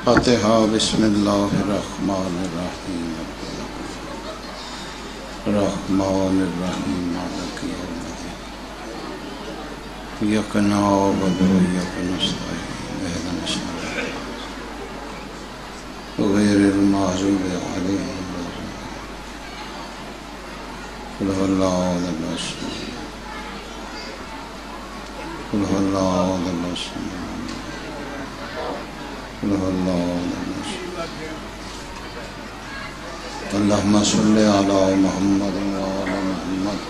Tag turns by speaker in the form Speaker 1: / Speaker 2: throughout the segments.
Speaker 1: فاتحہ بسم اللہ الرحمن الرحیم الرحمن الرحیم مالک یوم الدین ایاک نعبد و ایاک نستعین اهدنا الصراط غیر المغضوب علیہم قل هو اللہ احد قل هو اللہ احد اللہم صلی علی محمد وعلی محمد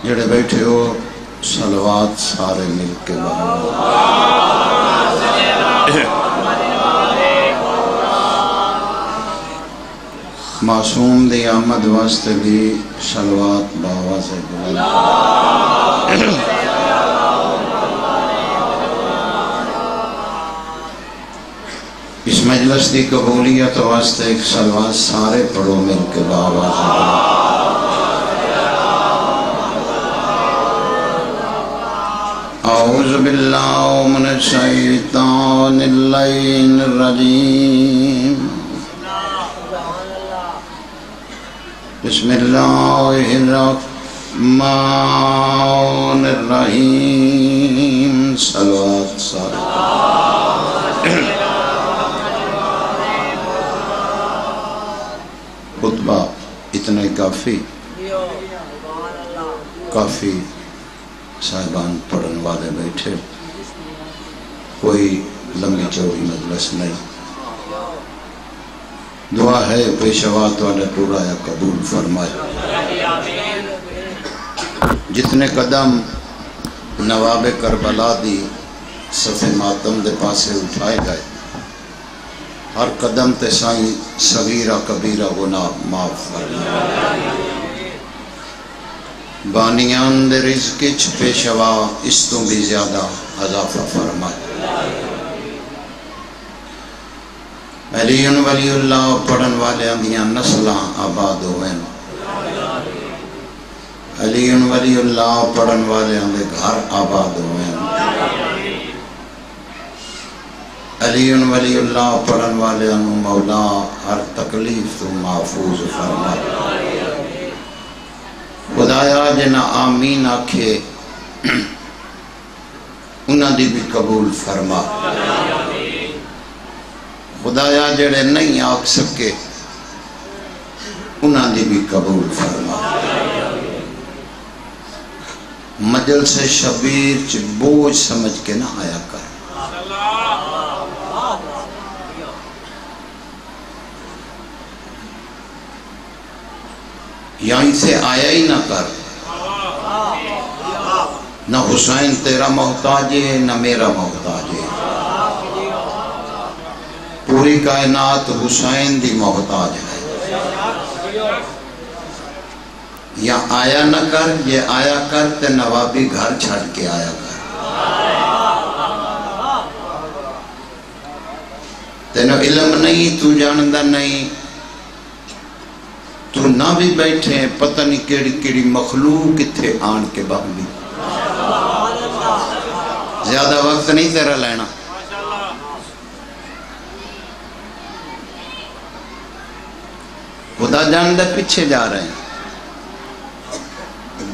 Speaker 1: جڑے بیٹھے ہو صلوات سارے مل کے معصوم دی آمد واسطے بھی صلوات باواز بلند اس مجلس دی قبولیت واسطے ایک صلوات سارے پڑھو مل کے باواز اعوذ باللہ من الشیطان اللعین الرجیم بسم اللہ الرحمن الرحیم صلوات سارے خطبہ اتنا کافی صاحبان پڑھن والے بیٹھے کوئی لمبی چوڑی مجلس نہیں دعا ہے پیشوا تواڈا ٹورا یا قبول فرمائے جتنے قدم نواب کربلا دی صف ماتم دے پاسے اٹھائے گئے ہر قدم تے سائیں صغیرہ کبیرہ گناہ معاف فرمائے بانیان دے رزق چ پیشوا اس تو بھی زیادہ اضافہ فرمائے علی ولی اللہ پڑھن والے اندیاں نسلاں آباد ہوئیں علی ولی اللہ پڑھن والے اندے گھر آباد ہوئیں علی ولی اللہ پڑھن والے انہوں مولا ہر تکلیف تو محفوظ فرمائے خدایا جنہ آمین آکھے انہاں دی بھی قبول فرما خدایا جڑے نہیں آکھ سکے انہاں دی بھی قبول فرما مجلس شبیر چ بوجھ سمجھ کے نہ آیا کر یہیں سے آیا ہی نہ کر نہ حسین تیرا محتاج ہے نہ میرا محتاج ہے پوری کائنات حسین دی محتاج ہے یا آیا نہ کر یہ آیا کر تے نوابی گھر چھڑ کے آیا کر تینو علم نہیں تو جاندہ نہیں تو نہ بھی بیٹھے ہیں پتہ نہیں کیڑی کیڑی مخلوق تھے آن کے باہمی زیادہ وقت نہیں تیرا لینا خدا جاندہ پیچھے جا رہے ہیں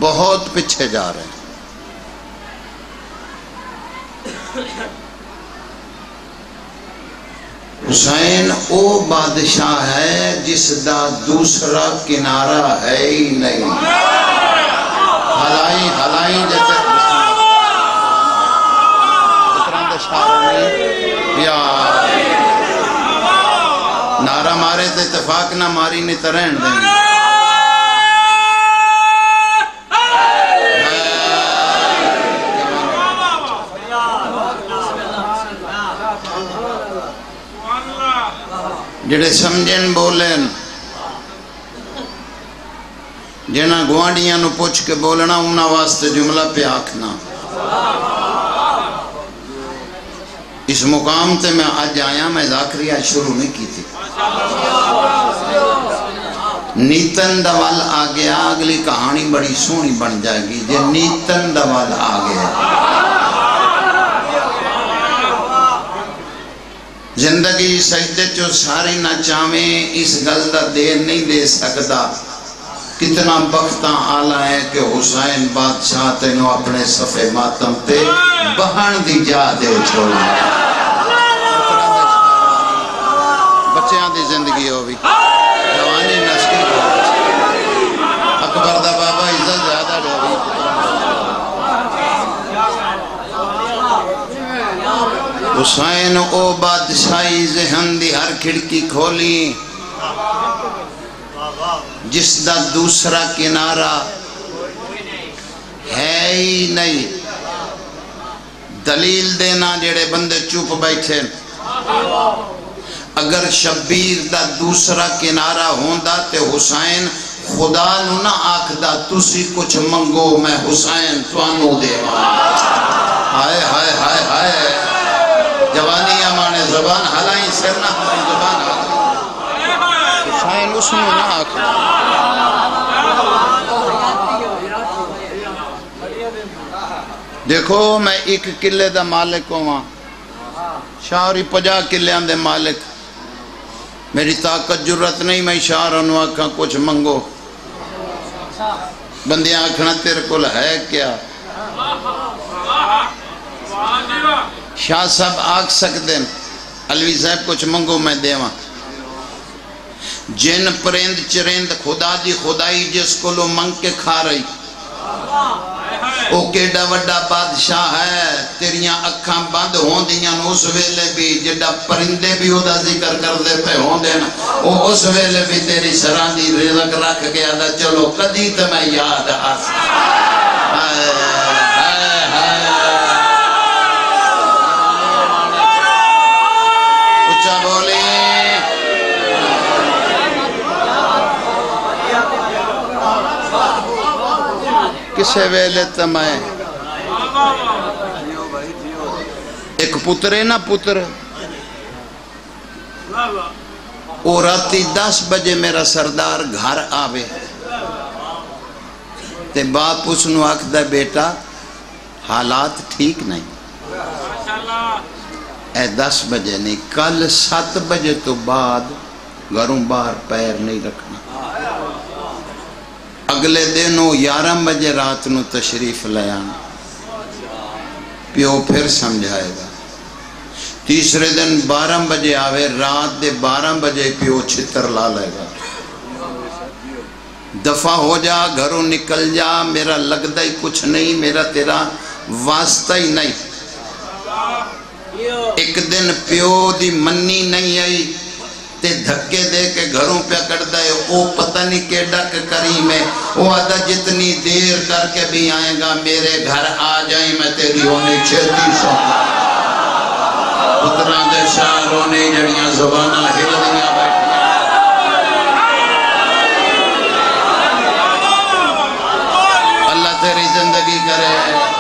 Speaker 1: بہت پیچھے جا رہے ہیں حسین او بادشاہ ہے جس دا دوسرا کنارہ ہے ہی نہیں ہلائی جیتے نعرہ مارے تے اتفاق نہ ماری نہیں ترین دیں گے جڑے سمجھن بولن جنہ گوانڈیاں نو پوچھ کے بولنا انہاں واسطے جملہ پہ آکھنا اس مقام تے میں آج آیا میں ذاکریہ شروع نہیں کی تھی نیتن دوال آگیا اگلی کہانی بڑی سونی بن جائے گی جے نیتن دوال آگیا زندگی سجدے چو ساری نہ چاہیں اس گل دا دیر نہیں دے سکتا کتنا بختاں آلہ ہے کہ حسین بادشاہ تینوں اپنے صفے ماتم تے بہن دی جا دے چھوڑا بچیاں دی زندگی ہو بھی جوانی نسکی ہو اکبر دا بابا عزت زیادہ ہو بھی حسین او بادشاہی ذہن دی ہر کھڑکی کھولی جس دا دوسرا کنارہ ہے ہی نہیں دلیل دینا جڑے بندے چوپ بیٹھے اگر شبیر دا دوسرا کنارہ ہوندہ تے حسین خدا نو نہ آکھدا تسی کچھ منگو میں حسین توانو دے ہائے ہائے ہائے ہائے جوانی امانے زبان حلائیں سر نہ ہماری زبان حلائیں حسین اس نے نہ آکھدا دیکھو میں ایک قلعے دا مالک ہوں شاہری 50 قلعے دے مالک میری طاقت جرت نہیں میں شاہر انواع کا کچھ منگو بندیاں آکھنا تیرے کل ہے کیا شاہ صاحب آکھ سکتے ہیں علوی صاحب کچھ منگو میں دیواں جن پرند چرند خدا دی خدائی جس کو لو منگ کے کھا رہی او کیڑا وڈا بادشاہ ہے تیریاں اکھاں بند ہون دیاں اس ویلے بھی جڑا پرندے بھی ہودا ذکر کر دے پہ ہون دینا او اس ویلے بھی تیری سران دی رزق رکھ گیا دا چلو کدی تو میں یاد آسا اچھا بولی کسے ویلے تمہیں ایک پتر ہے نا پتر او راتی 10 بجے میرا سردار گھر آوے تے باپ اس نو آکھدا بیٹا حالات ٹھیک نہیں اے 10 بجے نہیں کل 7 بجے تو بعد گھروں باہر پیر نہیں رکھنا اگلے دنوں 11 بجے رات نو تشریف لے آنا پیو پھر سمجھائے گا تیسرے دن 12 بجے آوے رات دے 12 بجے پیو چھتر لا لے گا دفع ہو جا گھروں نکل جا میرا لگتا ہی کچھ نہیں میرا تیرا واسطہ ہی نہیں ایک دن پیو دی منی نہیں آئی تے دھکے دے کے گھروں پہ کر دے او پتہ نہیں کہ ڈک کریم ہے وہ آدھا جتنی دیر کر کے بھی آئے گا میرے گھر آ جائیں میں تیری ہونی چھتی سو پتران دے شاہروں نے جڑیاں زبانہ ہل دیا بیٹھیا اللہ تیری زندگی کرے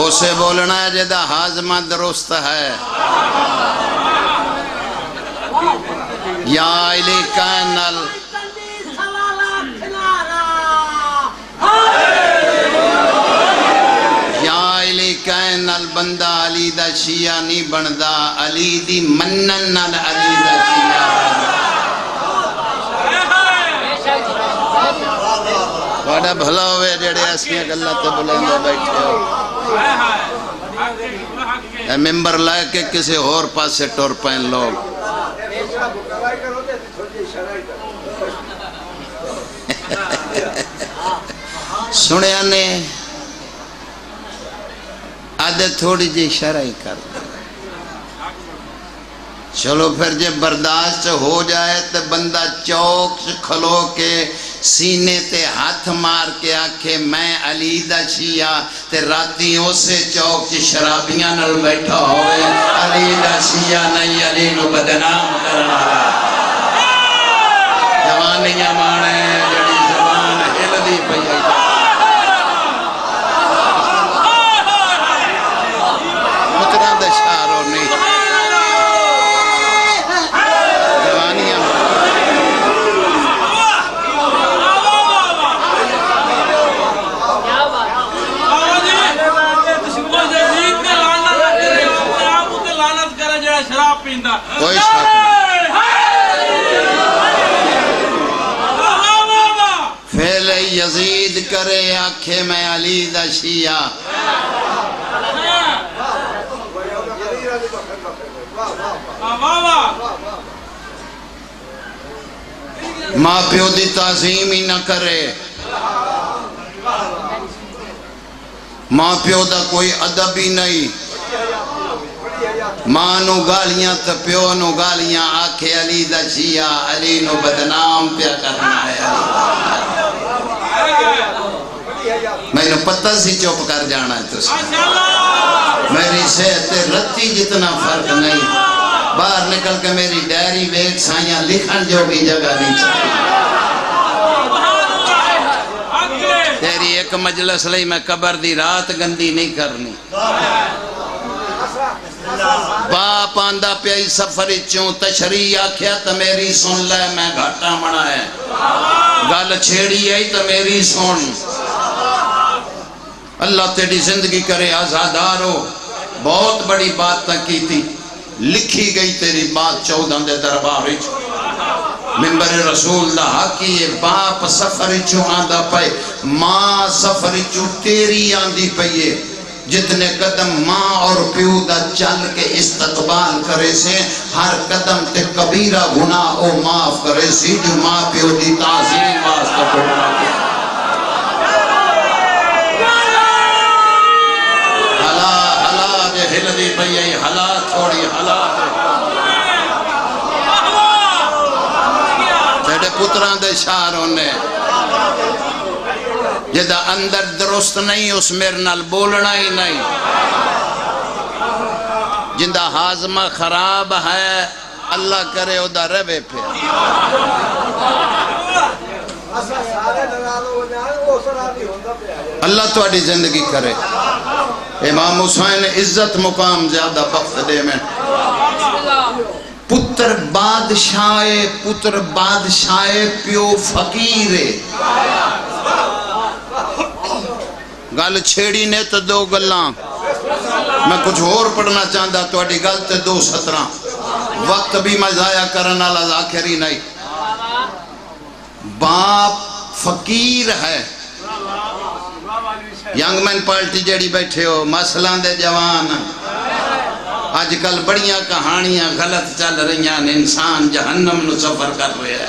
Speaker 1: اسے بولنا ہے جدہ ہاضمہ درست ہے یا علی کائنل یا علی کائنل بندہ علی دا شیعہ نہیں بندہ علی دی منن نال علی دا شیعہ بڑا بھلا ہوئے جڑے ایسیاں گلہ تے بلندے بیٹھے ہو اے ممبر لائے کے کسی اور پاس سے ٹور پہن لوگ سنے آنے آدھے تھوڑی جی شرعی کر چلو پھر جب برداشت ہو جائے تو بندہ چوک کھلو کے سینے تے ہاتھ مار کے آکھے میں علی دا شیعہ تے راتیوں سے چوک شرابیاں نل بیٹھا ہوئے علی دا شیعہ نہیں علی نو بدنام کرنا جوانیاں مانے جڑی زبان ہل دی پئی مطران دا شاروں نہیں یزید کرے آکھے میں علی دا شیعہ ماں پیو دی تعظیم ہی نہ کرے ماں پیو دا کوئی ادب ہی نہیں ماں نو گالیاں تو پیو نو گالیاں آکھے علی دا شیعہ علی نو بدنام پیا کرنا ہے میں نے پتہ سی چوپ کر جانا ہے تو میری صحت رتی جتنا فرق نہیں باہر نکل کے میری ڈائری بیگ سائیاں لکھن جو بھی جگہ نہیں چاہیے تیری ایک مجلس لئی میں قبر دی رات گندی نہیں کرنی باپ آندہ پیائی سفری چوں تشریح آکھیا تا میری سن لے میں گھاٹا منا ہے گل چھیڑی ہے تا میری سن اللہ تیری زندگی کرے آزادارو بہت بڑی بات تک کی تھی لکھی گئی تیری بات 14 دے دربار ممبر رسول دا حقی باپ سفر چوں آندہ پائے ماں سفر چوں تیری آندی پائے جتنے قدم ماں اور پیو دا چل کے استقبال کرے سے ہر قدم تے کبیرہ گناہ او معاف کرے سی جو ماں پیو دی تعظیم واسطہ ٹوڑا کے حلا دے ہل دی پئی حلا تھوڑی حلا تیرے پتران دے شاہروں نے جدہ اندر درست نہیں اس میرے نال بولنا ہی نہیں جندہ ہاضمہ خراب ہے اللہ کرے او دا روے پہ اللہ تو اڈی زندگی کرے امام حسین عزت مقام زیادہ بخت دے میں پتر بادشاہ پیو فقیرے گل چھیڑی نے تو 2 گلاں میں کچھ اور پڑھنا چاہتا تو اڈی گل تے 2 سطراں وقت بھی میں ضائع کرنا ذاکری نہیں باپ فقیر ہے ینگ مین پارٹی جڑی بیٹھے ہو مسئلہ دے جوان آج کل بڑیاں کہانیاں غلط چل رہی ہیں انسان جہنم نو سفر کر رہے ہیں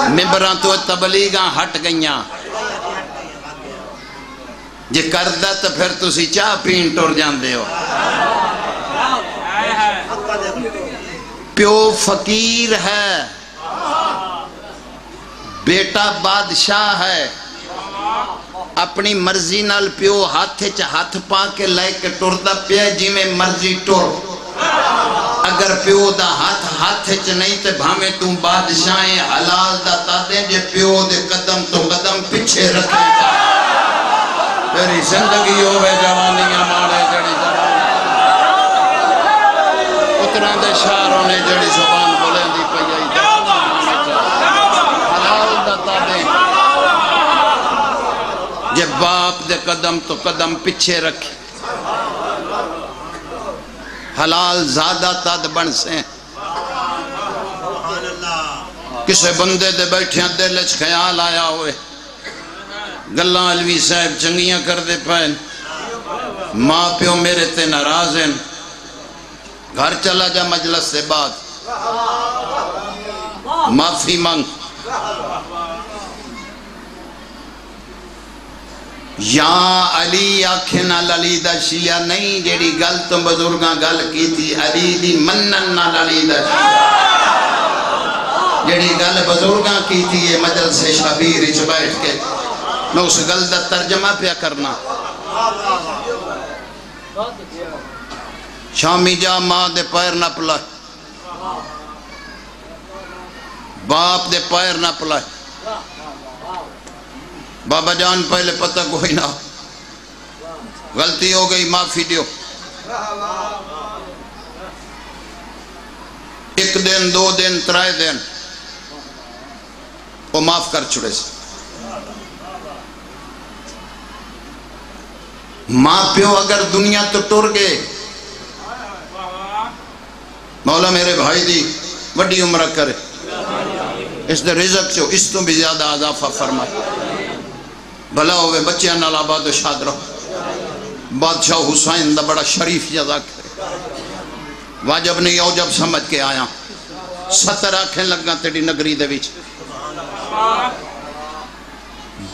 Speaker 1: ممبران تو تبلیغاں ہٹ گئیاں جے کردہ تو پھر تسی چاہ پین ٹور جان دے ہو پیو فقیر ہے بیٹا بادشاہ ہے اپنی مرضی نال پیو ہاتھ پا کے لائے کے ٹور دا پیا جی میں مرضی ٹور اگر پیو دا ہاتھ نہیں تے بھامے تم بادشاہیں حلال دا تا دیں جے پیو دے قدم تو قدم پچھے رکھے گا میری زندگی ہوئے جوانیاں مارے جڑی زبان اتنا دے شاہروں نے جڑی زبان بولیں دی پئی حلال دا تا دیں جے باپ دے قدم تو قدم پچھے رکھے حلال زیادہ تد بن سے کسے بندے دے بیٹھیاں دل اچھ خیال آیا ہوئے گلہ علوی صاحب چنگیاں کر دے پائن ماں پیو میرے تے ناراض ہیں گھر چلا جا مجلس سے بعد معافی مانگ یا علی آکھنا علی دا شیعہ نہیں جیڑی گل تو بزرگاں گل کی تھی علی دی منن نال علی دا شیعہ جیڑی گل بزرگاں کی تھی یہ مجلس شبیر اچھ بیٹھ کے میں اس گل دا ترجمہ پیا کرنا شامی جا ماں دے پیر نہ پلائے باپ دے پیر نہ پلائے بابا جان پہلے پتہ کوئی نہ غلطی ہو گئی معافی دیو 1 دن 2 دن 3 دن وہ معاف کر چھڑے سے ماں پیو اگر دنیا تو ٹر گئے مولا میرے بھائی دی وڈی عمرہ کرے اس دے رزق چو اس تو بھی زیادہ اضافہ فرما بھلا ہوئے بچیاں نال آباد و شاد رہو بادشاہ حسین دا بڑا شریف جزاک ہے واجب نہیں اوجب سمجھ کے آیا 70 آنکھیں لگا تیری نگری دے وچ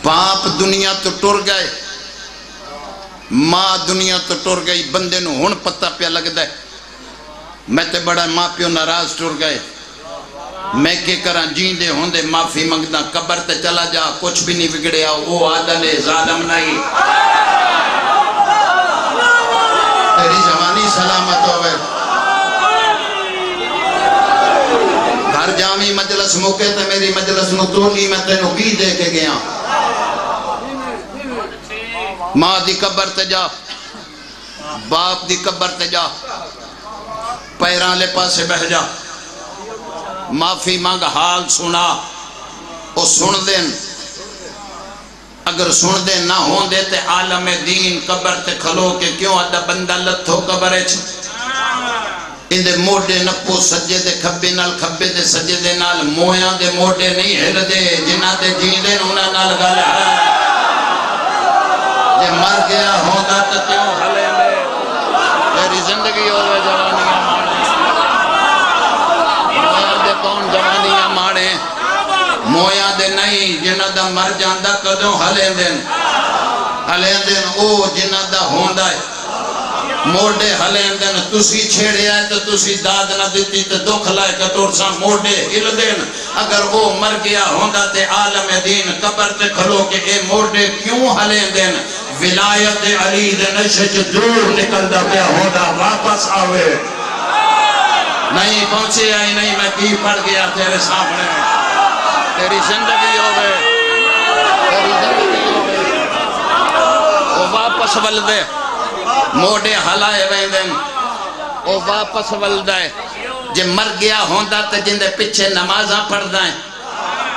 Speaker 1: باپ دنیا تو ٹر گئے ماں دنیا تو ٹر گئی بندے نو ہن پتہ پیا لگدا ہے میں تے بڑا ماں پیو ناراض ٹر گئے میں کہ کراں جیندے ہوندے معافی منگدا قبر تے چلا جا کچھ بھی نہیں بگڑیا وہ عادل ظالم نہیں تیری جوانی سلامت ہوئے گھر جامی مجلس موقع تے میری مجلس نو تولی میں تینوں کی دے کے گیا ماں دی قبر تے جا باپ دی قبر تے جا پیران لے پاسے بہ جا معافی مانگ حال سنا او سن دین اگر سن دین نہ ہون دے تے عالم دین قبر تے کھلو کے کیوں آدھا بندہ لتھو قبر اچھ اندے موڑے نپو سجے دے کھبے نال کھبے دے سجے دے نال مویاں دے موڑے نہیں ہل دے جنہ دے جین دے انہاں نال گل ہے جے مر گیا ہوندہ تو کیوں ہلے لے تیری زندگی ہوئے جوانیاں کون جوانیاں ماڑے مویاں دے نہیں جنہ دا مر جاندہ کدوں ہلیں دن او جنہ دا ہوندہ ہے موڑے ہلیں دن تسی چھیڑے آئے تو تسی داد نہ دیتی تو دکھ لائے کٹور سا موڑے ہل دن اگر وہ مر گیا ہوندہ تے عالم دین قبر تے کھلو کہ اے موڑے کیوں ہلیں دن ولایت علی دے نشج دور نکل دا پیا ہوندہ واپس آوے نہیں پہنچے آئی نہیں میں کی پڑ گیا تیرے سامنے تیری زندگی ہوئے تیری زندگی ہوئے وہ واپس ولدے موڑے ہلائے ویندن وہ واپس ولدے جے مر گیا ہوندہ تے جن دے پچھے نمازاں پڑھ دائیں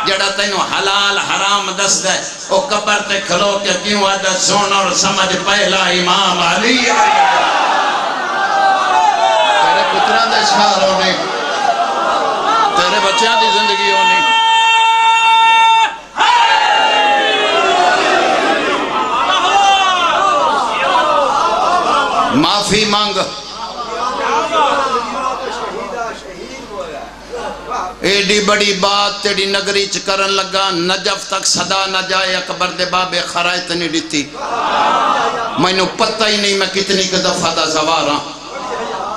Speaker 1: جڑا تینوں حلال حرام دس دے وہ قبر تے کھلو کہ کیوں آدھا سن اور سمجھ پہلا امام علی تیرے پترہ دے شہر ہونے تیرے بچیاں دی زندگی ہونے معافی مانگ ایڈی بڑی بات تیری نگری چکرن لگا نجف تک صدا نہ جائے اکبر دے بابے خرائط نہیں دیتی میں نے پتہ ہی نہیں میں کتنی کا دفعہ دا زوارا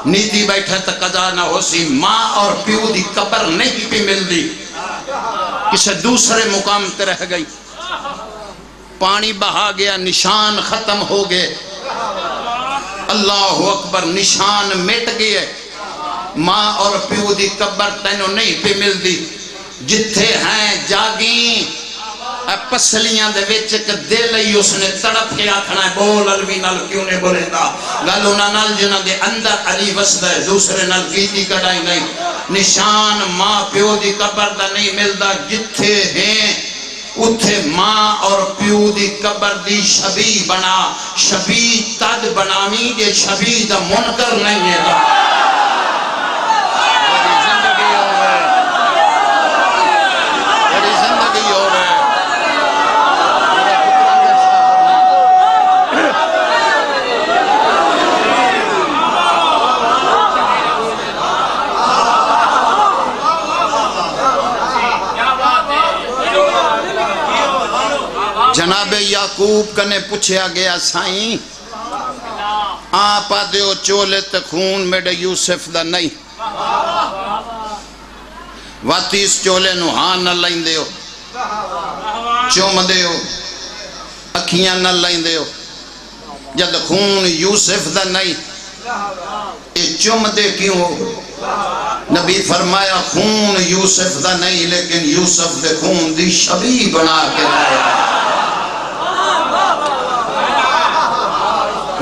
Speaker 1: نیتی بیٹھے تک قضا نہ ہو سی ماں اور پیو دی قبر نہیں بھی مل دی کسے دوسرے مقام تے رہ گئی پانی بہا گیا نشان ختم ہو گئے اللہ اکبر نشان مٹ گئے ماں اور پیو دی قبر تینوں نہیں پہ مل دی جتھے ہیں جاگیں پسلیاں دے ویچ ایک دل ہی اس نے تڑپ کے آکھنا ہے بول علوی نال کیوں نے بولے دا گالونا نال جنہ دے اندر علی وسد ہے دوسرے نال کیتی کڑائی نہیں نشان ماں پیو دی قبر دا نہیں ملدا جتھے ہیں اتھے ماں اور پیو دی قبر دی شبی بنا شبی تد بنامی جے شبی دا منکر نہیں ہے دا جناب یعقوب کنے پوچھیا گیا سائیں آپا دیو چولے تے خون میڈے یوسف دا نہیں واتی اس چولے نو ہاں نہ لائن دیو چوم دیو اکھیاں نہ لائن دیو جد خون یوسف دا نہیں اے چوم دے کیوں ہو نبی فرمایا خون یوسف دا نہیں لیکن یوسف دے خون دی شبی بنا کے لائے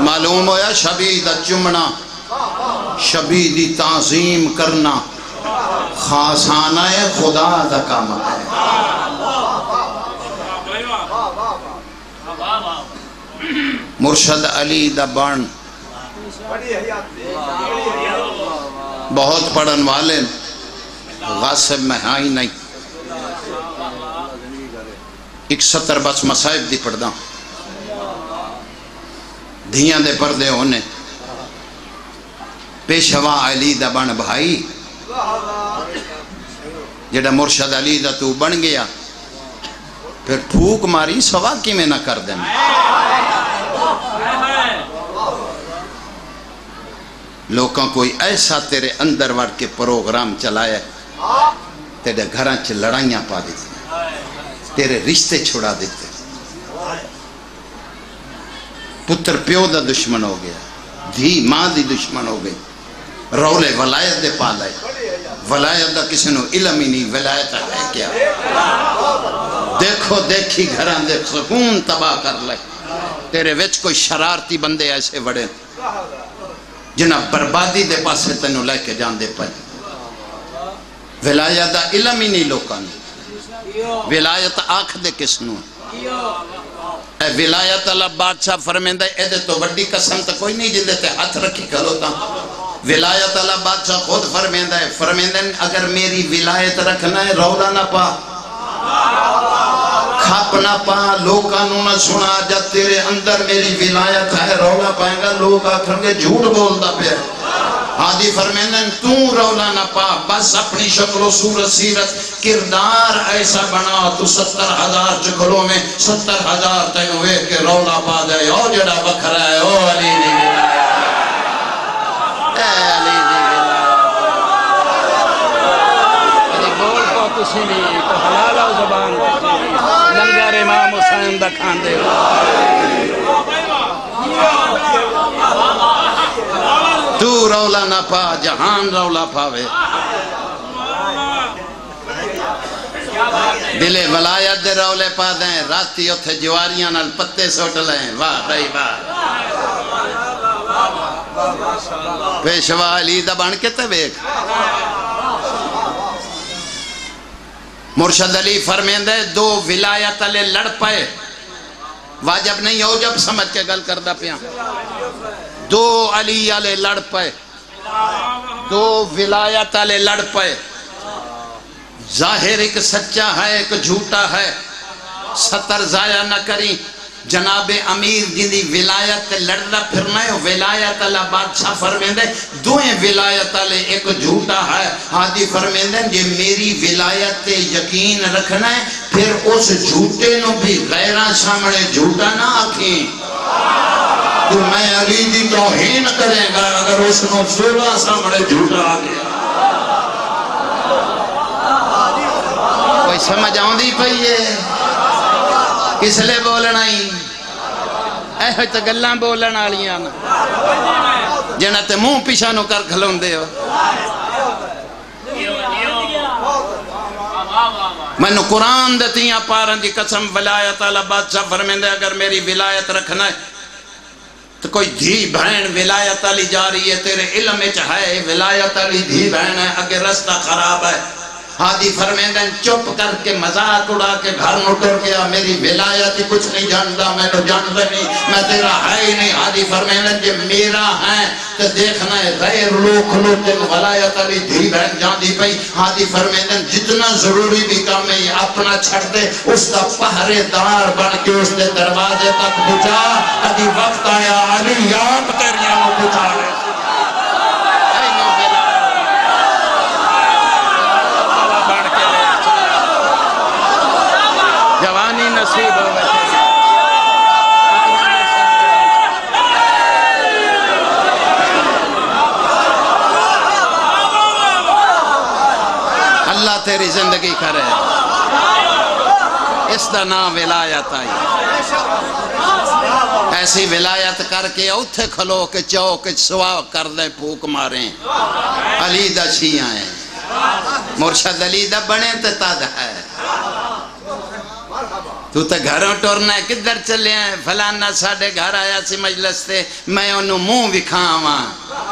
Speaker 1: معلوم ہویا شبی دا چمنا شبی دی تعظیم کرنا خاصانہ خدا دا کام ہے مرشد علی دا بان بہت پڑھن والے غاصب میں ہاں ہی نہیں ایک 70 بس مصائب دی پڑھدا دھیاں دے پردے ہونے پیشوا علی دا بن بھائی جڑا مرشد علی دا تو بن گیا پھر پھوک ماری سوا کی میں نہ کر دیں لوکاں کوئی ایسا تیرے اندر وڑ کے پروگرام چلایا تیرے گھراں چ لڑائیاں پا دیتے تیرے رشتے چھڑا دیتے پتر پیو دا دشمن ہو گیا دھی ماں دی دشمن ہو گئی رولے ولایت دے پا لائے ولایت دا کسی نو علم ہی نہیں ولایت ہے کیا دیکھو دیکھی گھران دے سکون تباہ کر لائے تیرے وچ کوئی شرارتی بندے ایسے وڑے جنہ بربادی دے پاسے تنو لے کے جان دے پائے ولایت دا علم ہی نہیں لوکان ولایت آنکھ دے کس نو اے ولایت اللہ بادشاہ فرمیندہ اے دے تو وڈی قسم تا کوئی نہیں جن دیتے ہاتھ رکھی کھلوتا ولایت اللہ بادشاہ خود فرمیندہ ہے فرمیندہ اگر میری ولایت رکھنا ہے رولا نہ پا کھاپ نہ پا لوگانوں نہ سنا جب تیرے اندر میری ولایت ہے رولا پائیں گا لوگ آکھر کے جھوٹ بولتا پہ حادی فرمیندہ تو رولا نہ پا بس اپنی شکل و صورت سیرت کردار ایسا بنا تو 70,000 چکلوں میں 70,000 تین ہوئے کہ رولا پا جائے او جڑا بکھرا ہے او علی دی ولایت اے علی دی ولایت بول کو کسی نہیں تو حلال و زبان لنگر امام حسین دا کھان دے تو رولا نہ پا جہان رولا پاوے دلے ولایت دے رولے پا دیں راتی اتھے جواریاں نال پتے سوٹ لیں واہ بھائی واہ پیشوا علی دا بن کے تے بیک مرشد علی فرمیندے دو ولایت علی لڑ پائے واجب نہیں ہو جب سمجھ کے گل کردہ پیاں دو علی علی لڑ پائے دو ولایت علی لڑ پائے ظاہر ایک سچا ہے ایک جھوٹا ہے 70 ضائع نہ کری جناب امیر جنہی ولایت لڑنا پھرنا ہے ولایت اللہ بادشاہ فرمیندے دوئیں ولایت اللہ ایک جھوٹا ہے حادی فرمیندے جے میری ولایت یقین رکھنا ہے پھر اس جھوٹے نو بھی غیرہ سامنے جھوٹا نہ آکھیں تو میں علی دی توہین کریں گا اگر اس نو سولہ سامنے جھوٹا آگیا کوئی سمجھ آؤں دی پئیے کس لئے بولنا ہی اے ہوئی تو گلاں بولنا آلیاں جنہ تے منہ پیشانو کر کھلون دے ہو میں نے قرآن دیتی ہیں پارن دی قسم ولایت اللہ بادشاہ فرمیندے اگر میری ولایت رکھنا ہے تو کوئی دھی بہن ولایت علی جا رہی ہے تیرے علم میں چاہے ولایت علی دھی بہن ہے اگر رستہ خراب ہے حادی فرمیندن چپ کر کے مذاق اڑا کے گھر نٹر گیا میری ولایت کچھ نہیں جانتا میں تو جانتا نہیں میں تیرا ہے ہی نہیں حادی فرمیندن جب میرا ہے تو دیکھنا ہے غیر لوگ کھلوتے ولایت علی دھی بہن جان دی پئی حادی فرمیندن جتنا ضروری بھی کام ہے اپنا چھڑ دے اس کا پہرے دار بن کے اس نے دروازے تک پہنچا ابھی وقت آیا علی آپ تیریاں کو پہنچا رہے جوانی نصیب ہو گئے اللہ تیری زندگی کرے اس دا نام ولایت آئی ایسی ولایت کر کے اتھے کھلو کے چوک سوا کر دے پھوک ماریں علی دا شیعہ ہیں مرشد علی دا بنے تتاد ہے تو تے گھروں ٹورنا ہے کدھر چلے ہیں فلانا ساڑھے گھر آیا سی مجلس تے میں انہوں منہ بکھاواں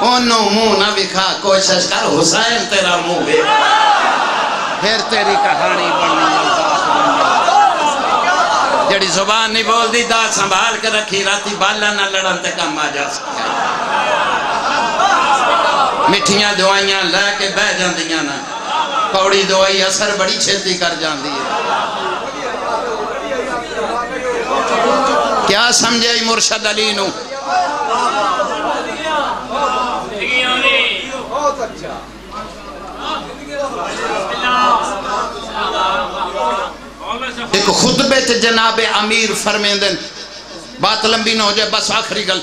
Speaker 1: انہوں منہ نہ بکھا کوشش کر حسین تیرا منہ بکھا پھر تیری کہانی بنی جڑی زبان نہیں بول دی دا سنبھال کے رکھی راتی بالا نہ لڑن تے کم آ جا سکتا مٹھیاں دعائیاں لے کے بہ جاندیاں نا کوڑی دعائی اثر بڑی چھتی کر جاندی ہے کیا سمجھے مرشد علی نو؟ ایک خطبے تے جناب امیر فرمیندن، بات لمبی نہ ہو جائے بس آخری گل،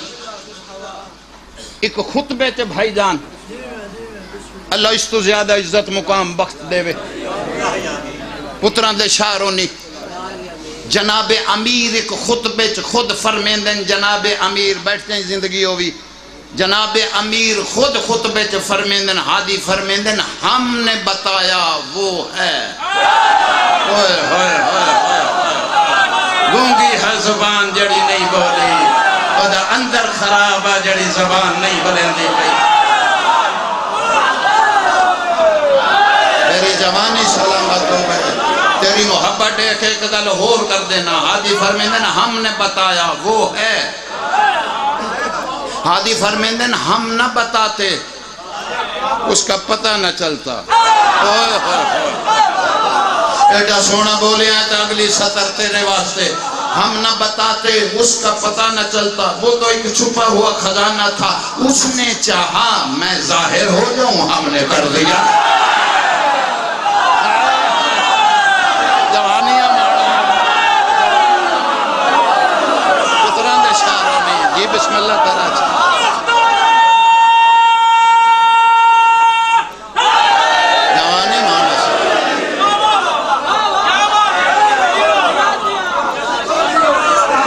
Speaker 1: ایک خطبے تے بھائی جان اللہ اس تو زیادہ عزت مقام بخت دے وے پتران دے شاہرونی، جناب امیر ایک خطبے تے خود فرمیندن، جناب امیر بیٹھتے ہیں زندگی ہوئی، جناب امیر خود خطبے تے فرمیندن، ہادی فرمیندن ہم نے بتایا وہ ہے، گونگی ہے زبان جڑی نہیں بولی، خدا اندر خراب ہے جڑی زبان نہیں بلندی پئی، تیری جوانی سلامت ہو گئے، تیری محبت ایک ایک گل ہور کر دینا، ہادی فرمیندن ہم نے بتایا وہ ہے، ہادی فرمیندن ہم نہ بتاتے اس کا پتہ نہ چلتا، ایڈا سونا بولے ہیں تو اگلی سطر تیرے واسطے، ہم نہ بتاتے اس کا پتہ نہ چلتا، وہ تو ایک چھپا ہوا خزانہ تھا، اس نے چاہا میں ظاہر ہو جاؤں، ہم نے کر دیا، جوانیاں پتران دے شاہروں میں جی بسم اللہ تعالیٰ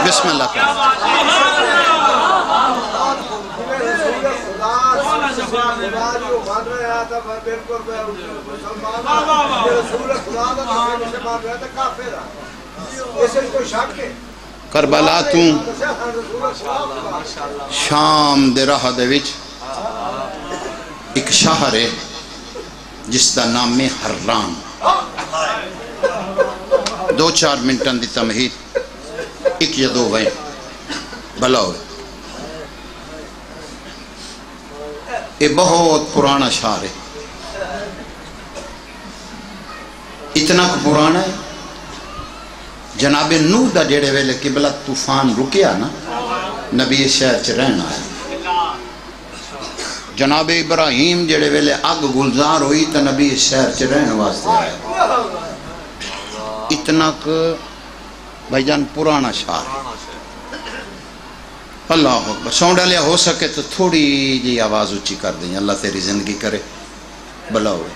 Speaker 1: بسم اللہ کریں کربلا توں شام دے راہ دے وچ ایک شہر ہے جس دا نام ہے حران، 2-4 منٹاں دی تمہید ایک یا دو بھائی بھلا ہوئے، یہ بہت پرانا شہر ہے، اتنا پرانا ہے جناب نوح دا جڑے ویلے قبلہ طوفان رکیا نا نبی شہر چ رہنا ہے، جناب ابراہیم جڑے ویلے اگ گلزار ہوئی تو نبی شہر چ رہنے واسطے آئے، اتنا کہ بھائی جان پرانا شہر، اللہ اکبر، سونڈا لیا ہو سکے تو تھوڑی جی آواز اچھی کر دیں، اللہ تیری زندگی کرے بھلا ہوئے،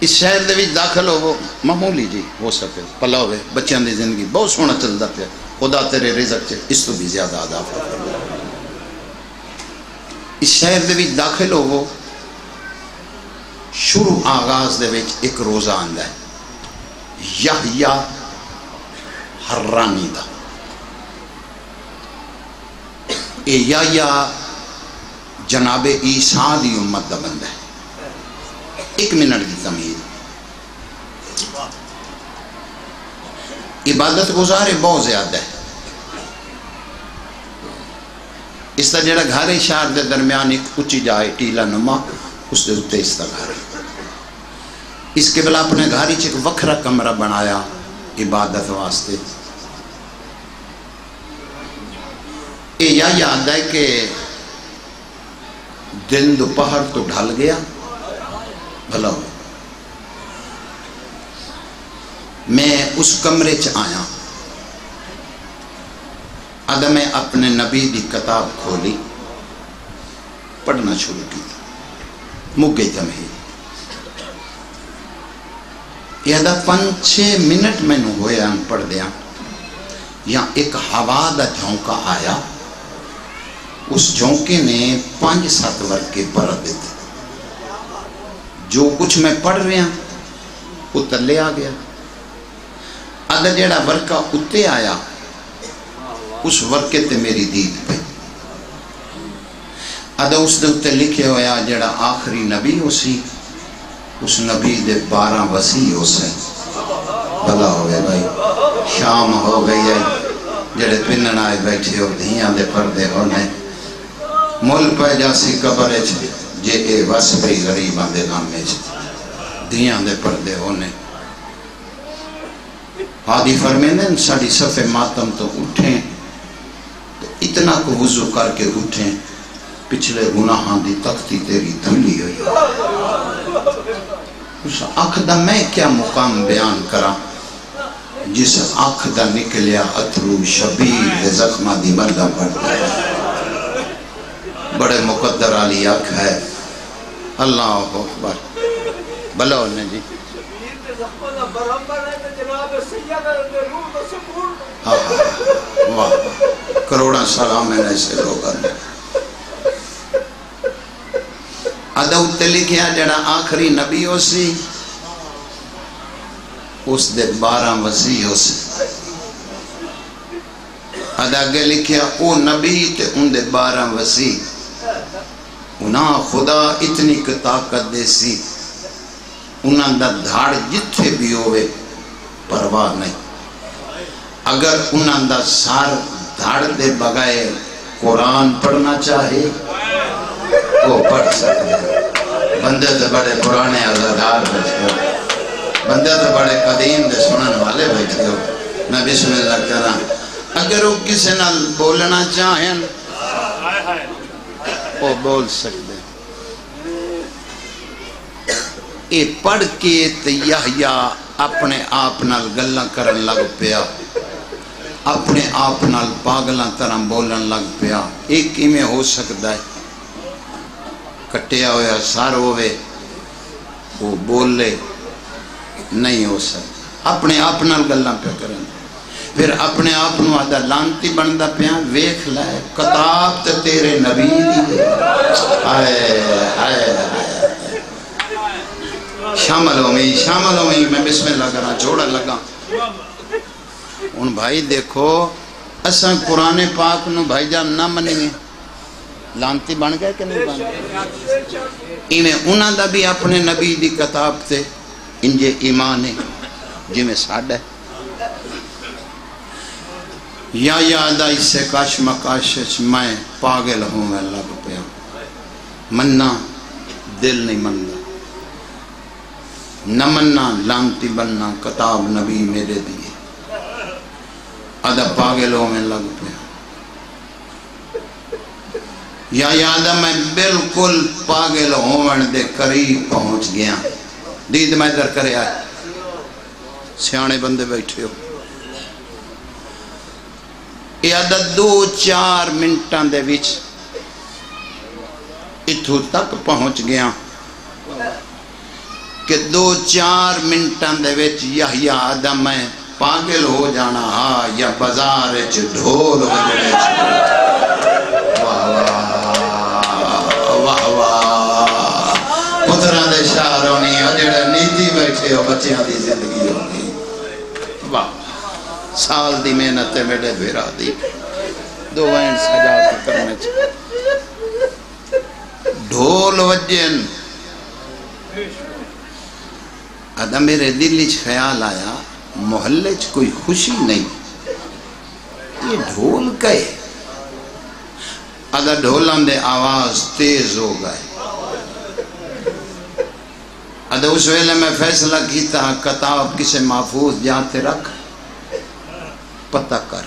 Speaker 1: اس شہر دے وچ داخل ہو معمولی جی ہو سکے بھلا ہوئے، بچیاں دی زندگی بہت سونا چلدا پیا، خدا تیرے رزق چ اس تو بھی زیادہ عطا فرمائے، اس شہر دے وچ داخل ہو شروع آغاز دے وچ ایک روزہ آندا ہے یحییٰ حرانی دا، اے یحییٰ جناب عیسیٰ دی امت دا بندہ ہے، 1 منٹ دی تمہید، عبادت گزارے بہت زیادہ ہے، اس کا جڑا گھر ہے شہر دے درمیان ایک اچھی جائے ٹیلا نما، اس دے اتے اس کا گھر ہے، اس کے بلا اپنے گھاری ایک وکھرا کمرہ بنایا عبادت واسطے، یہ یاد ہے کہ دن دوپہر تو ڈھل گیا، بھلا ہو میں اس کمرے چ آیا، ادھا میں اپنے نبی دی کتاب کھولی پڑھنا شروع کی، مک گئی تمہیں یہ دا 5-6 منٹ میں نو ہوئے ان پڑھ دیا، یہاں ایک ہوا دا جھونکا آیا، اس جھونکے نے 5-7 ورکے برد دیتے، جو کچھ میں پڑھ رہا وہ تلے آ گیا، ادھا جیڑا ورکا اتے آیا اس ورکے تے میری دید پہ، ادھا اس دے اتے لکھے ہویا جیڑا آخری نبی ہو سی، اس نبی دے 12 وسیع ہو سے، بھلا ہوئے بھائی، شام ہو گئی ہے، جڑے پنن آئے بیٹھے ہو دھیاں دے پردے ہونے، مل پہ جاسی قبرے چھے، جے اے وسبی غریبان دے نامے چھے، دھیاں دے پردے ہونے، ہادی فرمیندن ساڑی صف ماتم تو اٹھیں تو اتنا کو وضو کر کے اٹھیں پچھلے گناہاں دی تختی تیری دھلی ہوئی اس آنکھ دا میں کیا مقام بیان کرا جس آنکھ دا نکلیا اترو شبیر دے زخمہ دی مردہ پڑ دیا بڑے مقدر علی آنکھ ہے اللہ اکبر بلو نے جی واہ کروڑا سلام میں ایسے لوگ ادھا اتے لکھیا جڑا آخری نبی ہو سی اس دے 12 وزی ہو سی ادھا اگے لکھیا او نبی تے ان دے 12 وزی انہاں خدا اتنی طاقت دے سی انہاں دا دھاڑ جتھے بھی ہوئے پرواہ نہیں اگر انہاں دا سار دھاڑ دے بغائے قرآن پڑھنا چاہے وہ پڑھ سکتے بندے تو بڑے پرانے عزادار بیٹھے ہو بندے تو بڑے قدیم دے سنن والے بیٹھے ہو میں بسم اللہ کرا اگر وہ کسی نہ بولنا چاہیں وہ بول سکتے اے پڑھ کے یحییٰ اپنے آپ نال گلاں کرن لگ پیا اپنے آپ نال پاگلاں طرح بولن لگ پیا ایک ہی میں ہو سکتا ہے کٹیا ہویا سار ہوئے وہ بولے نہیں ہو سکتا اپنے آپ نال گلاں پہ کرن پھر اپنے آپ نو آدھا لانتی بندہ پیا ویکھ لائے کتاب تے تیرے نبی دی آئے آئے شامل ہوئی میں بسم اللہ کرنا جوڑا لگا ان بھائی دیکھو اساں قرآن پاک نو بھائی جان نہ منیں لانتی بن گئے کہ نہیں بن گئے انہیں انہاں دا بھی اپنے نبی دی کتاب تے انجے ایمان ہے جی میں ساڑھا ہے یا یادہ اس سے کاش مکاشش میں پاگل ہوں میں اللہ کو پیا مننا دل نہیں مننا نہ مننا لانتی بننا کتاب نبی میرے دیئے آدھا پاگل ہوں میں اللہ کو پیا یا یادہ میں بالکل پاگل ہوں دے قریب پہنچ گیا دید میں در کرے آئے سیانے بندے بیٹھے ہو یہ عدد 2-4 منٹاں دے وچ اتھو تک پہنچ گیا کہ 2-4 منٹاں دے وچ یحییٰ آدھا میں پاگل ہو جانا ہاں یا بازار چ ڈھول وجڑے چ واہ واہ واہ پتراں دے شہر ہونی جڑے نیتی بیٹھے ہو بچیاں دی زندگی ہونی واہ سال دی محنت میرے بھیرا دی 2 وین سجا کے کرنے چ ڈھول وجن ادھا میرے دل وچ خیال آیا محلے چ کوئی خوشی نہیں یہ ڈھول کہے ادھا ڈھولاں دے آواز تیز ہو گئے ادھا اس ویلے میں فیصلہ کیتا کتاب کسے محفوظ جاتے رکھ پتہ کر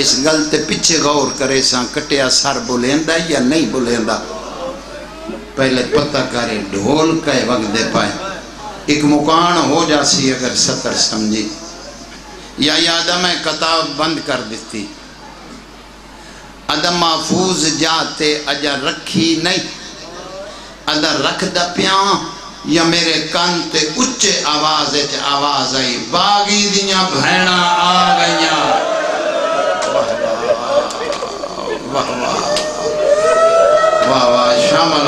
Speaker 1: اس گلتے پیچھے غور کرے ساں کٹیا سر بولیندہ یا نہیں بولیندہ پہلے پتہ کرے ڈھول کہے وقت دے پائے ایک مکان ہو جاسی اگر سطر سمجھی یا یادہ میں کتاب بند کر دیتی ادھا محفوظ جاتے اجا رکھی نہیں ادھا رکھ دا پیاں یا میرے کان تے اچھے آواز آئی باغی دیاں بھینا آ گئیاں واہ واہ واہ شامل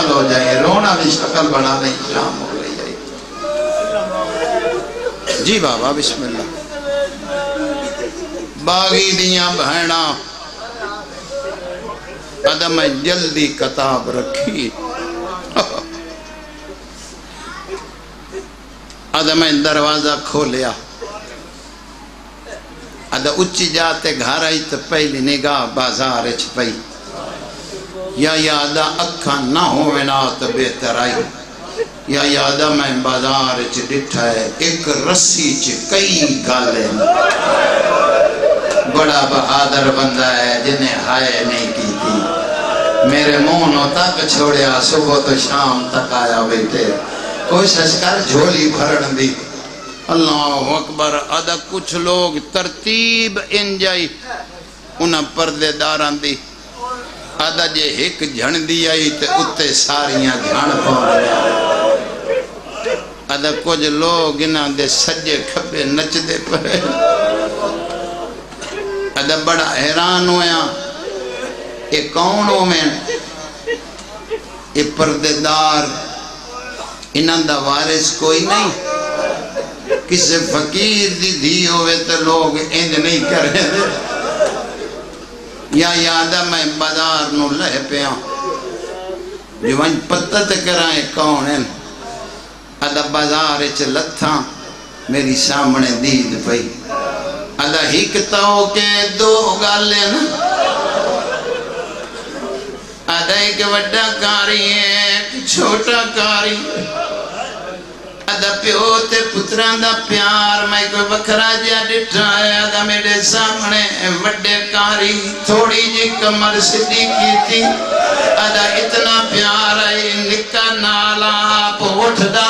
Speaker 1: ہو جائیں رونا بھی شکل بنا دیں شام ہو گئی جائے جی بابا بسم اللہ باغی دیاں بھینا ادھا میں جلدی کتاب رکھی ادھا میں دروازہ کھولیا ادھا اچھی جاتے گھر آئی تو پہلی نگاہ بازار اچھ پئی یا ادھا اکھا نہ ہوئے نا تو بہتر آئی یا یادہ میں بازار چ ڈٹھا ہے ایک رسی چ کئی گالیں بڑا بہادر بندہ ہے جنہیں ہائے نہیں کی تھی میرے مونوں تک چھوڑیا صبح تو شام تک آیا بیٹے کوشش کر جھولی بھرن دی اللہ اکبر ادا کچھ لوگ ترتیب انجائی انہاں پردے داران دی ادا جے ایک جھن دی آئی تے اتے ساریاں جھن پہنچ ادا کچھ لوگ انہاں دے سجے کھپے نچ دے پہ ادا بڑا حیران ہویا یہ کون ہو میں یہ پردے دار انہاں دا وارث کوئی نہیں کسی فقیر دی دھی ہوئے تو لوگ انج نہیں کر رہے دے یا یادہ میں بازار نو لہ پیا جو ونج پتہ تے کرائیں کون ہیں ادا بازار چلتھا میری سامنے دید پئی ادا ہکتاؤ کے دو گالیں ادا ایک وڈا کاری ہے ایک چھوٹا کاری ادا پیو تے پتران دا پیار میں کوئی بکھرا جا ڈٹھا ہے ادا میرے سامنے وڈے کاری تھوڑی جی کمر سدھی کی تھی ادا اتنا پیار ہے نکا نالا آپ اٹھ دا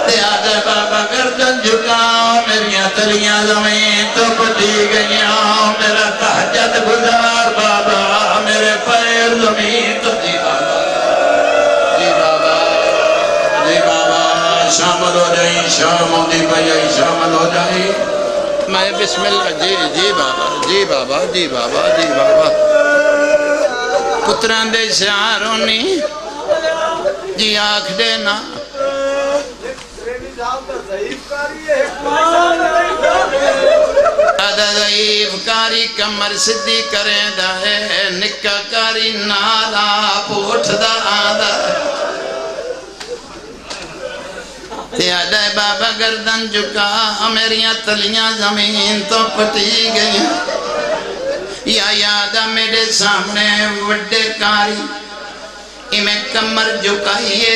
Speaker 1: تے آدھے بابا گردن جھکاؤ میریاں تلیاں زمین تو پٹی گئیاں میرا تہجد گزار بابا میرے پیر زمین تو جی شامل ہو جائیں شام ہوتی بھائی شامل ہو جائیں میں بسم اللہ جی بابا جی بابا جی بابا جی بابا پتران دے شعاروں نہیں جی آنکھ دینا ادا ضعیف کاری کمر صدی کریں دا ہے نکا کاری نالا پوٹھ دا آدھا آدھے بابا گردن جھکا میریاں تلیاں زمین تو پٹی گئی یا یادہ میرے سامنے وڈے کاری میں کمر جھکائیے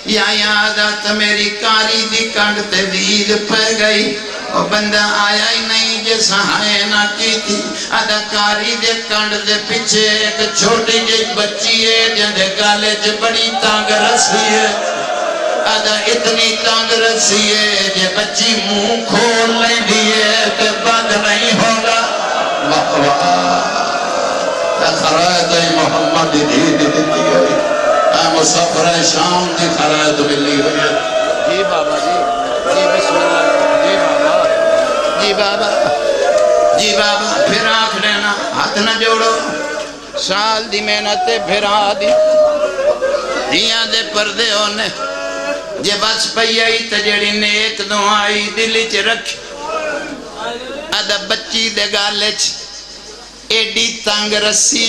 Speaker 1: یا یادہ تو میری کاری دی کنڈ تے دید پہ گئی وہ بندہ آیا ہی نہیں جے سہائے نہ کی تھی ادا کاری دے کنڈ دے پیچھے ایک چھوٹی جی بچی ہے جندے گالے چ بڑی تانگ رسی ہے ادا اتنی تانگ رسی ہے جے بچی منہ کھول لیں دیئے کہ بند نہیں ہوگا خرائط محمد دی دیتی ہوئی اے مسافر شام دی خرائط ملی ہوئی جی بابا جی بسم اللہ جی بابا جی بابا جی بابا پھر آنکھ لینا ہاتھ نہ جوڑو سال دی محنت پھر آدھی دیاں دے پردے ہونے جے بس پئی آئی تجڑی نیک دعائی دلی چ رکھ ادا بچی دے گالے چ ایڈی تنگ رسی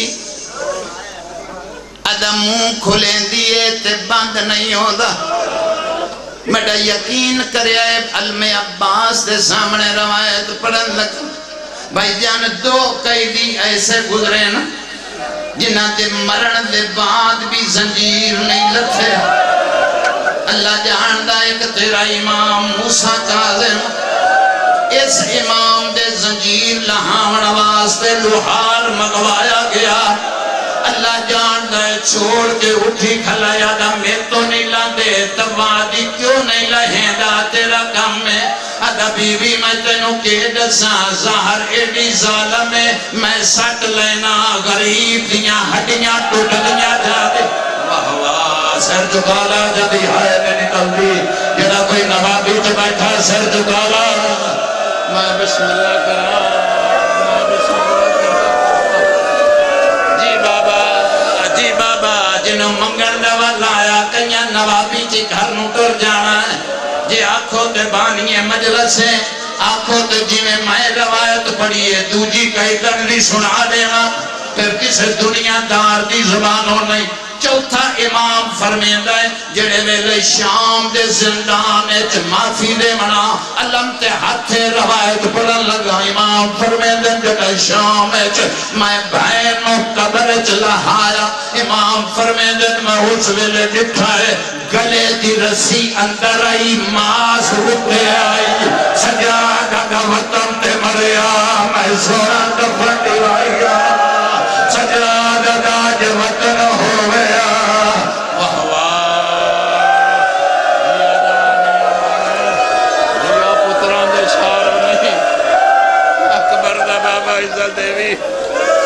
Speaker 1: ادا منہ کھلیں دیئے تے بند نہیں ہوتا میڈا یقین کریا ہے علم عباس دے سامنے روایت پڑھن لگا بھائی جان دو قیدی ایسے گزرے نا جنہ دے مرن دے بعد بھی زنجیر نہیں لتھے اللہ جہاندہ ایک تیرا امام موسیٰ کاظم اس امام دے زنجیر لہاون واسطے لوہار منگوایا گیا اللہ جاندہ چھوڑ کے اٹھی کھلایا دا میں تو نہیں لاندے تبادی کیوں نہیں لہیں دا تیرا کم میں ادا بی بی میں تینوں کے دساں ظاہر ایڈی ظالم ہے میں سٹ لینا غریب دیاں ہڈیاں ٹوٹ دیاں جا دے واہ واہ سر جکالا جدی ہائے میں نکل دی جنا کوئی نوابی تو بیٹھا سر جکالا میں بسم اللہ کرا میں بسم اللہ کرا جی بابا جنہوں منگل دوا لایا کنیا نوابی چی گھر نوٹر جانا ہے جی آنکھوں تے بانیے مجلس ہے آنکھوں تے جی میں روایت پڑھی ہے دوجی کئی کرنی سنا دینا پھر کسی دنیا دار دی زبانوں نہیں چوتھا امام فرمیندہ ہے جڑے ویلے شام دے زندان اچ معافی دے منا علم تے ہاتھے روایت پڑھن لگا امام فرمیندہ جڑے شام اچ میں بہنوں قبر اچ لہایا امام فرمیندہ میں اس ویلے ڈٹھا ہے گلے دی رسی اندر آئی ماس رکھے آئی سجادہ دا وطن تے مریا میں سونا دفن دیوایا سجادہ دا جو وطن ہوئے
Speaker 2: دیوی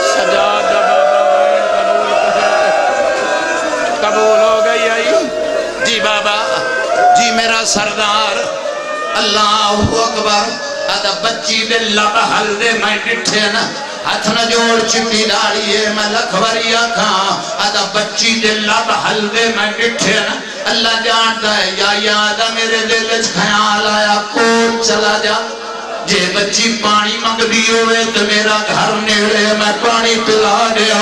Speaker 2: سجاد بابا قبول ہو گئی آئی
Speaker 1: جی بابا جی میرا سردار اللہ اکبر آدھا بچی دے لب حل دے میں ڈٹھے نا ہاتھ نہ جوڑ چٹی داڑی ہے میں لکھوری آکھاں آدھا بچی دے لب حل دے میں ڈٹھے نا اللہ جانتا ہے یا یادہ میرے دل خیال آیا کوٹ چلا جا جے بچی پانی منگ دی ہوئے تو میرا گھر نیڑے میں پانی پلا دیا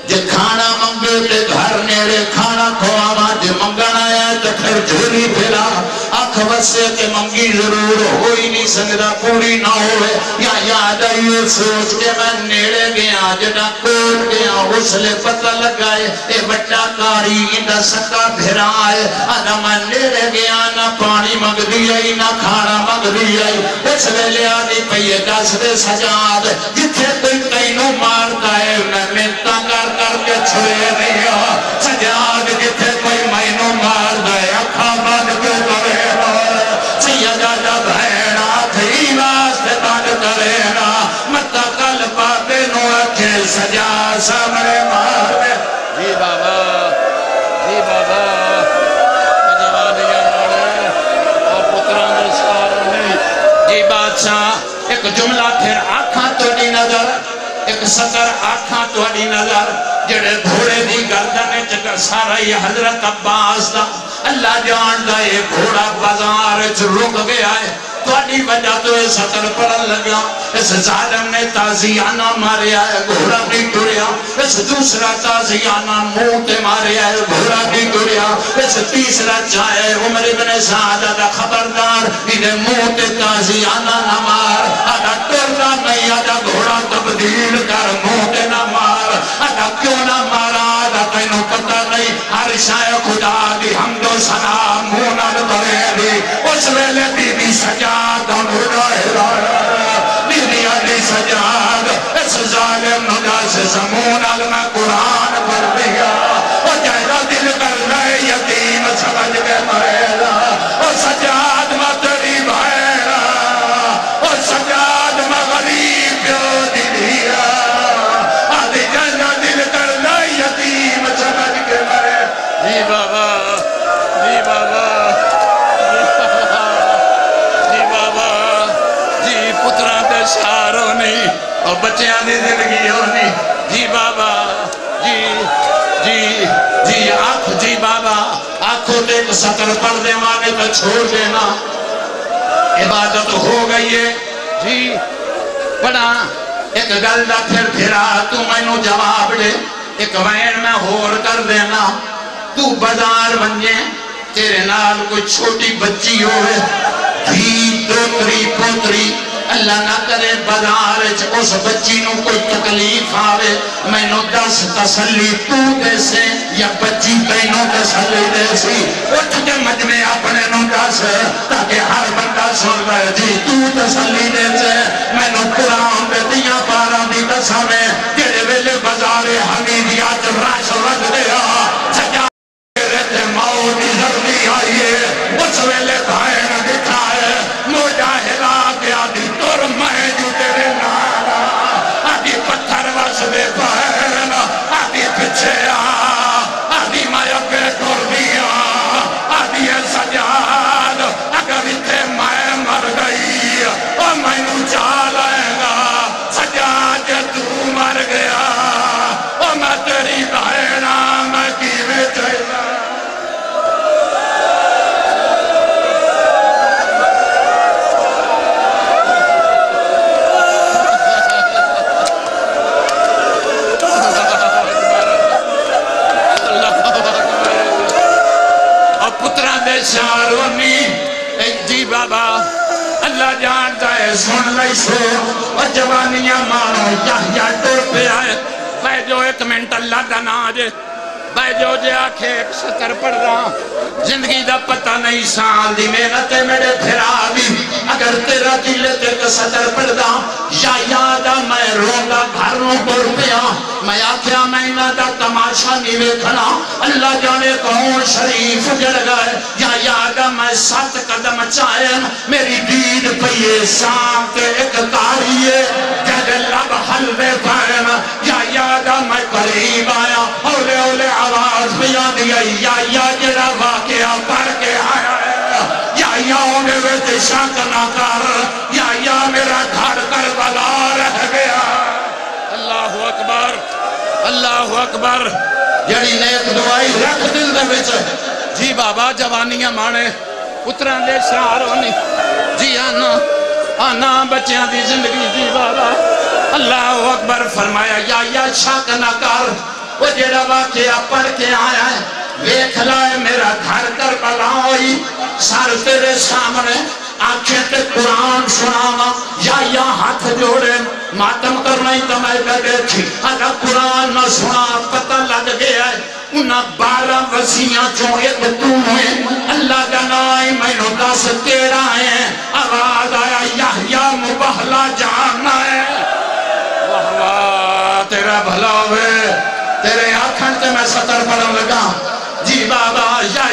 Speaker 1: جے کھانا منگے تے گھر نیڑے کھانا کھواما جے منگن آیا تو پھر جھولی پھلا آنکھ بسے کہ منگی ضرور ہوئی نہیں سکتا پوری نہ ہوئے یا یاد آئیے سوچ کے میں نیڑے گیا جنا کوٹ گیا اس لئے پتہ لگائے اے بٹا کاری اندہ سکا بھرا آئے آدھا میں نیڑے گیا نہ پانی منگ دی آئی نہ کھانا منگ دی آئی اس لئے آدھی پہیے دس دے سجاد جتھے کوئی کئینوں مارتا ہے میں منتا کر کے چھوئے دیا سجاد جتھے کوئی مینوں مار دے اکھا بند کیوں کرے سیدہ جب بھینا تھی واسطے بند کرے نا متا کل پاتے نو اکھے سجا سامنے مار دے
Speaker 2: جی بابا جی بابا جوانیاں مڑے اور پتران دے ساروں نے
Speaker 1: جی بادشاہ ایک جملہ پھر آنکھاں تو دی نظر ایک سکر آنکھاں تو دی نظر جڑے گھوڑے دی گردنے چکر سارا یہ حضرت عباس دا اللہ جانتا ہے گھوڑا بازار رک گیا ہے تھوڑی وجہ تو اس سطر پڑھن لگا اس ظالم نے تازیانہ ماریا ہے گھوڑا بھی ٹریا اس دوسرا تازیانہ موتے ماریا ہے گھوڑا بھی ٹریا اس تیسرا چاہے عمر ابن سعادہ دا خبردار انہیں موتے تازیانہ نہ مار آدھا ٹرنا نہیں آدھا گھوڑا تبدیل کر موتے نہ مار آدھا کیوں نہ مارا آدھا تینوں پتہ نہیں ہر شاہ خدا دی حمد و ثنا مونت کرے دی اس ویلے بی بی سجاد بی بی علی سجاد اس ظالم ندا سے زمون علمہ قرآن پر دیا اور جائدہ دل کر رہے یتیم سمجھ کے مرےلا اور سجاد مطری بھائیرا اور سجاد مغریب جو دلیا آدھی جائدہ دل کر رہے یتیم سمجھ کے مرے
Speaker 2: جی بابا جی بابا جی بابا جی پتران دے ساروں نہیں اور بچیاں دی زندگی ہونی جی بابا جی جی
Speaker 1: جی آنکھ جی بابا آنکھوں دے ایک سطر پڑھ دے مانے تو چھوڑ دینا عبادت ہو گئی ہے جی پڑھا ایک گلدہ پھر پھرا تو میں نو جواب دے ایک وین میں ہور کر دینا تو بازار بنجے تیرے نال کوئی چھوٹی بچی ہوئے بھی دوتری پوتری اللہ نہ کرے بازار اس بچی نو کوئی تکلیف آوے میں نو دس تسلی تو دے سے یا بچی تینوں تسلی دے سی اٹھ کے مجمع اپنے نو دس تاکہ ہر بندہ سن رہے جی تو تسلی دے سے میں نو قرآن دے دیا پارا دی دسا میں جڑے ویلے بازار حمیدیات راش رکھ دیا سجا رہتے موت زردی آئیے اس ویلے بھائن دکھا ہے مجاہدہ گیا دی تر میں جو تیرے نارا آدھی پتھر وس دے بہن آدھی پچھے آدھی مایا کے ٹور دیا آدھی سجاد اگر اتھے میں مر گئی اور
Speaker 2: شارونی جی بابا اللہ جانتا ہے سن لئی سو اور جوانیاں مانو یا ٹور پہ آئے بھائی جو 1 منٹ اللہ دا نا آجے بھائی جو جے آکھے 70 پڑھ رہا زندگی دا پتہ نہیں سال دی محنت میرے پھرا بھی اگر تیرا دل تے 70 پڑھ دا یا یادا میں روندہ گھروں پر پیا میں آکھیا میں نہ دا تماشا نہیں ویکھنا اللہ جانے کون شریف جڑ گئے یا یادا میں 7 قدم چاہیں میری دید پئیے شام کے ایک تاریے جگ لب حلوے پائن یا یادا میں قریب آیا اولے اولے آواز پیا دیا یا جڑا واقعہ پڑھ کے آیا ہے یا ہونے ویتے شاک نہ کر یا میرا گھر کربلا رہ گیا اللہ اکبر اللہ اکبر جڑی نیک دعائی رکھ دل دے وچ جی بابا جوانیاں مانے پتران دے شہروں نے جی آنا بچیاں دی زندگی جی بابا اللہ اکبر فرمایا یا شاک نہ کر وہ جڑا واقعہ پڑھ کے آیا ہے ویکھ لائے میرا گھر کربلا ہوئی سر تیرے سامنے آنکھیں تے قرآن سناما یا ہاتھ جوڑے ماتم کرنا ہی تمہیں لگے تھی اگر قرآن نہ سنا پتہ لگ گیا ہے انہاں 12 وسیعہ جو ایک تو ہیں اللہ کا نائی میں نو 10 تیرا ہیں آواز آیا یا مبہلا جاننا ہے واہ واہ تیرا بھلا ہوئے تیرے آنکھن تے میں 70 پڑھن لگا جی بابا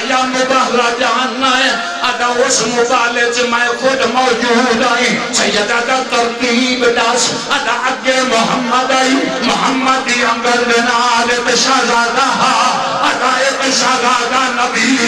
Speaker 2: یا مبہلا جاننا ہے ادا اس مبالج میں خود موجود آئی سیدہ دا ترتیب داس ادا اگے محمد آئی محمدی انگل نال شہزادہ ادا ایک شہزادہ نبی